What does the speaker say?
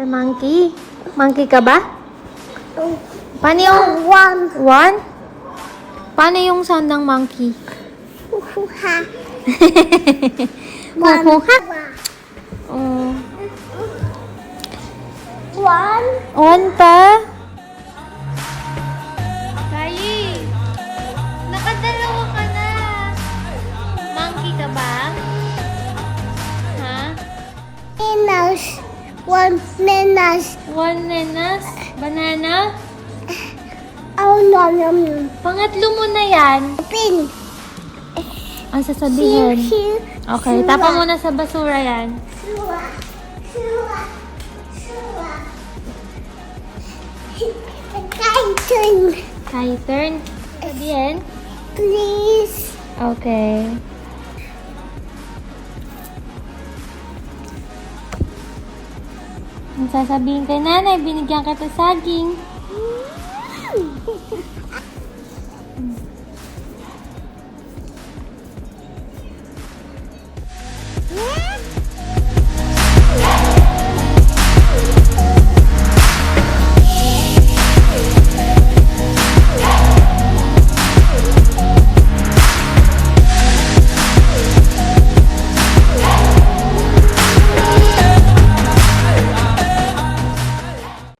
Monkey? Monkey ka ba? Paano yung... One. One? Paano yung sound ng monkey? Kukuha. Kukuha? Oh. One. One pa? Kayi, nakadalawa ka na. Monkey ka ba? Ha? Menas. One menas. One nenas? Banana? Oh, no, no, no. Pangatlo mo na yan. Pin. Ang sasabihin. Here. Okay, tapa mo na sa basura yan. Sua. Sua. Sua. Titan. Kai turn. Sabihin. Please. Okay. Ang sasabihin kay nanay, binigyan ka to saging.